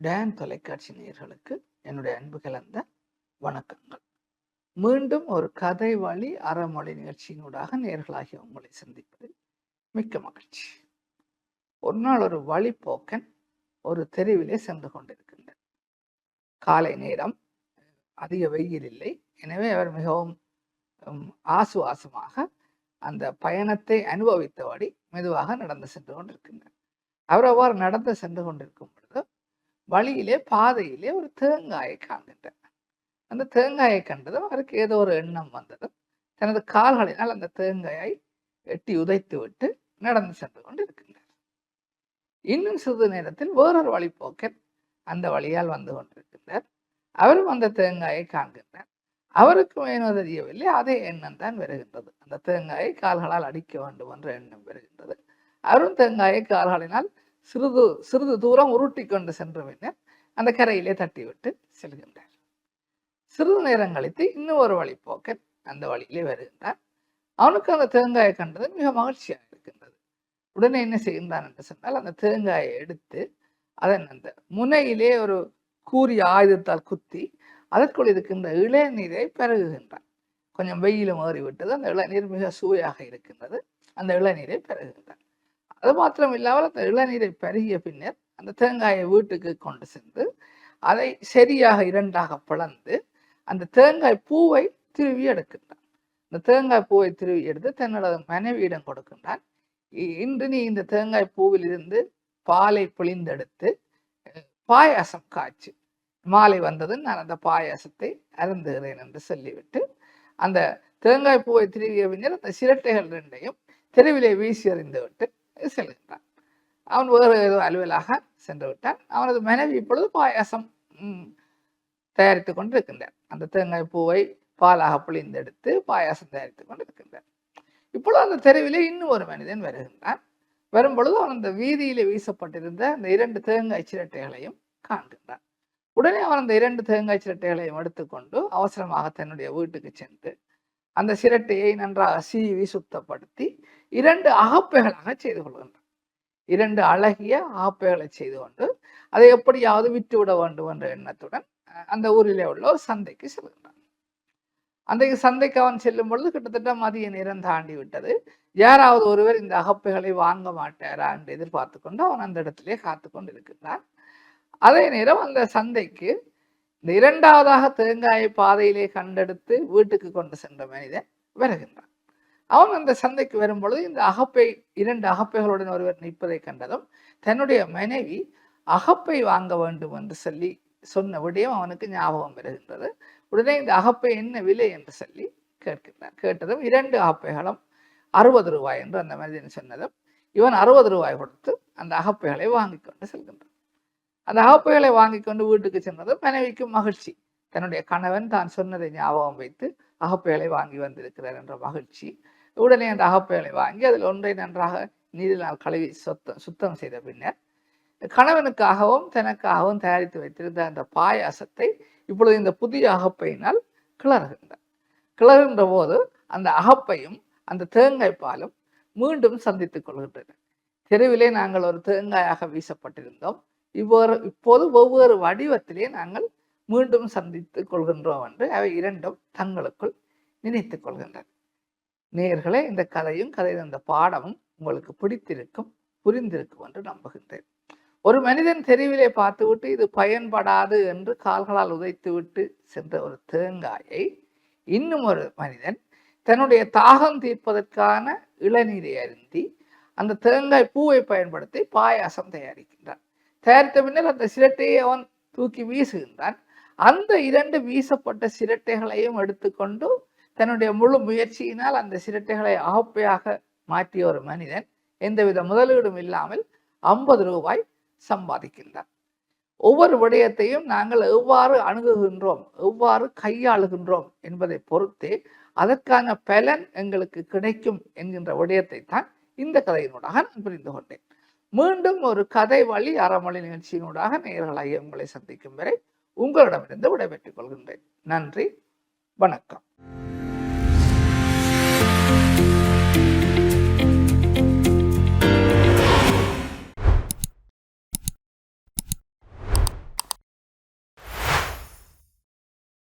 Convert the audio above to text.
Tan தொலைக்காட்சி நேயர்களுக்கு என்னுடைய அன்பு கலந்த வணக்கங்கள். மீண்டும் ஒரு கதை வழி அறமொழி நிகழ்ச்சியினூடாக நேயர்களாகிய உங்களை சந்திப்பதில் மிக்க மகிழ்ச்சி. ஒரு நாள் ஒரு வழிப்போக்கன் ஒரு தெருவிலே சென்று கொண்டிருக்கின்றார். காலை நேரம், அதிக வெயில் இல்லை. எனவே அவர் மிகவும் ஆசுவாசமாக அந்த பயணத்தை அனுபவித்தபடி மெதுவாக நடந்து சென்று கொண்டிருக்கின்றார். அவர் அவ்வாறு நடந்து சென்று கொண்டிருக்கும் பொழுது வழியிலே பாதையிலே ஒரு தேங்காயை காண்கின்றார். அந்த தேங்காயை கண்டதும் அவருக்கு ஏதோ ஒரு எண்ணம் வந்ததும் தனது கால்களினால் அந்த தேங்காயை எட்டி உதைத்து விட்டு நடந்து சென்று கொண்டிருக்கின்றார். இன்னும் சிறிது நேரத்தில் வேறொரு வழிப்போக்கன் அந்த வழியால் வந்து கொண்டிருக்கின்றார். அவரும் அந்த தேங்காயை காண்கின்றார். அவருக்கும் ஏனோ தெரியவில்லை, அதே எண்ணம் தான் வருகின்றது. அந்த தேங்காயை கால்களால் அடிக்க வேண்டும் என்ற எண்ணம் வருகின்றது. அவரும் தேங்காயை கால்களினால் சிறிது தூரம் உருட்டி கொண்டு சென்ற பின்னர் அந்த கரையிலே தட்டிவிட்டு செல்கின்றார். சிறிது நேரம் கழித்து இன்னும் ஒரு வழிப்போக்கன் அந்த வழியிலே வருகின்றார். அவனுக்கு அந்த தேங்காயை கண்டது மிக மகிழ்ச்சியாக இருக்கின்றது. உடனே என்ன செய்கின்றான் என்று சொன்னால், அந்த தேங்காயை எடுத்து அதன் அந்த முனையிலே ஒரு கூரிய ஆயுதத்தால் குத்தி அதற்குள் இருக்கின்ற இளநீரை பருகுகின்றான். கொஞ்சம் வெயிலும் ஏறிவிட்டது. அந்த இளநீர் மிக சுவையாக இருக்கின்றது. அந்த இளநீரை பருகுகின்றான். அது மாத்திரம் இல்லாமல் அந்த இளநீரை பருகிய பின்னர் அந்த தேங்காயை வீட்டுக்கு கொண்டு சென்று அதை சரியாக இரண்டாக பிளந்து அந்த தேங்காய் பூவை திருவி எடுக்கின்றான். இந்த தேங்காய் பூவை திருவி எடுத்து தன்னோட மனைவியிடம் கொடுக்கின்றான். இன்று நீ இந்த தேங்காய் பூவில் இருந்து பாலை பிழிந்தெடுத்து பாயாசம் காய்ச்சி, மாலை வந்தது நான் அந்த பாயாசத்தை அருந்துகிறேன் என்று சொல்லிவிட்டு அந்த தேங்காய் பூவை திருவிய பின்னர் அந்த சிரட்டைகள் ரெண்டையும் தெருவிலே வீசி எறிந்து விட்டு செல்கின்றான். அவன் வேறு ஏதோ அலுவலாக சென்று விட்டான். அவனது மனைவி இப்பொழுது பாயாசம் தயாரித்துக் கொண்டு இருக்கின்றார். அந்த தேங்காய் பூவை பாலாக பிழிந்தெடுத்து பாயாசம் தயாரித்துக் கொண்டு இருக்கின்றார். இப்பொழுது அந்த தெருவிலே இன்னும் ஒரு மனிதன் வருகின்றான். வரும்பொழுது அவன் அந்த வீதியிலே வீசப்பட்டிருந்த அந்த 2 தேங்காய் சிரட்டைகளையும் காண்கின்றான். உடனே அவன் அந்த 2 தேங்காய் சிரட்டைகளையும் எடுத்துக்கொண்டு அவசரமாக தன்னுடைய வீட்டுக்கு சென்று அந்த சிரட்டையை நன்றாக சீவி சுத்தப்படுத்தி 2 அகப்பைகளாக செய்து கொள்கின்றான். 2 அழகிய அகப்பைகளை செய்து கொண்டு அதை எப்படியாவது விட்டு விட வேண்டும் என்ற எண்ணத்துடன் அந்த ஊரிலே உள்ள ஒரு சந்தைக்கு செல்கின்றான். அந்த சந்தைக்கு அவன் செல்லும் பொழுது கிட்டத்தட்ட மதிய நேரம் தாண்டி விட்டது. யாராவது ஒருவர் இந்த அகப்பைகளை வாங்க மாட்டாரா என்று எதிர்பார்த்து கொண்டு அவன் அந்த இடத்திலே காத்து கொண்டு இருக்கின்றான். அதே நேரம் அந்த சந்தைக்கு இந்த 2வதாக தேங்காயை பாதையிலே கண்டெடுத்து வீட்டுக்கு கொண்டு சென்ற மனிதன் வருகின்றான். அவன் அந்த சந்தைக்கு வரும்பொழுது இந்த 2 அகப்பைகளுடன் ஒருவர் நிற்பதை கண்டதும் தன்னுடைய மனைவி அகப்பை வாங்க வேண்டும் என்று சொல்லி சொன்ன விடயம் அவனுக்கு ஞாபகம் வருகின்றது. உடனே இந்த அகப்பை என்ன விலை என்று சொல்லி கேட்கின்றான். கேட்டதும் 2 அகப்பைகளும் 60 ரூபாய் என்று அந்த மனிதன் சொன்னதும் இவன் 60 ரூபாய் கொடுத்து அந்த அகப்பைகளை வாங்கி கொண்டு செல்கின்றான். அந்த அகப்பைகளை வாங்கி கொண்டு வீட்டுக்கு சென்றதும் மனைவிக்கு மகிழ்ச்சி. தன்னுடைய கணவன் தான் சொன்னதை ஞாபகம் வைத்து அகப்பைகளை வாங்கி வந்திருக்கிறார் என்ற மகிழ்ச்சி. உடனே அந்த அகப்பைகளை வாங்கி அதில் ஒன்றை நன்றாக நீரினால் கழுவி சுத்தம் செய்த பின்னர் கணவனுக்காகவும் தனக்காகவும் தயாரித்து வைத்திருந்த அந்த பாயாசத்தை இப்பொழுது இந்த புதிய அகப்பையினால் கிளறுகின்ற போது அந்த அகப்பையும் அந்த தேங்காய் பாலும் மீண்டும் சந்தித்துக் கொள்கின்றன. தெருவிலே நாங்கள் ஒரு தேங்காயாக வீசப்பட்டிருந்தோம். இப்போது ஒவ்வொரு வடிவத்திலே நாங்கள் மீண்டும் சந்தித்துக் கொள்கின்றோம் என்று அவை 2ம் தங்களுக்குள் நினைத்துக் கொள்கின்றன. நேயர்களே, இந்த கதையும் கதையின் அந்த பாடமும் உங்களுக்கு பிடித்திருக்கும், புரிந்திருக்கும் என்று நம்புகின்றேன். ஒரு மனிதன் தெருவிலே பார்த்துவிட்டு இது பயன்படாது என்று கால்களால் உதைத்து விட்டு சென்ற ஒரு தேங்காயை இன்னும் ஒரு மனிதன் தன்னுடைய தாகம் தீர்ப்பதற்கான இளநீரை அருந்தி அந்த தேங்காய் பூவை பயன்படுத்தி பாயாசம் தயாரிக்கின்றான். தயாரித்த பின்னர் அந்த சிரட்டையை அவன் தூக்கி வீசுகின்றான். அந்த 2 வீசப்பட்ட சிரட்டைகளையும் எடுத்துக்கொண்டு தன்னுடைய முழு முயற்சியினால் அந்த சிரட்டைகளை அகப்பையாக மாற்றிய ஒரு மனிதன் எந்தவித முதலீடும் இல்லாமல் 50 ரூபாய் சம்பாதிக்கின்றான். ஒவ்வொரு விடயத்தையும் நாங்கள் எவ்வாறு அணுகுகின்றோம், எவ்வாறு கையாளுகின்றோம் என்பதை பொறுத்தே அதற்கான பலன் எங்களுக்கு கிடைக்கும் என்கின்ற விடயத்தை தான் இந்த கதையினூடாக நான் புரிந்து கொண்டேன். மீண்டும் ஒரு கதை வழி அறமொழி நிகழ்ச்சியினூடாக நேயர்களாகிய உங்களை சந்திக்கும் வரை உங்களிடமிருந்து விடைபெற்றுக் கொள்கின்றேன். நன்றி, வணக்கம்.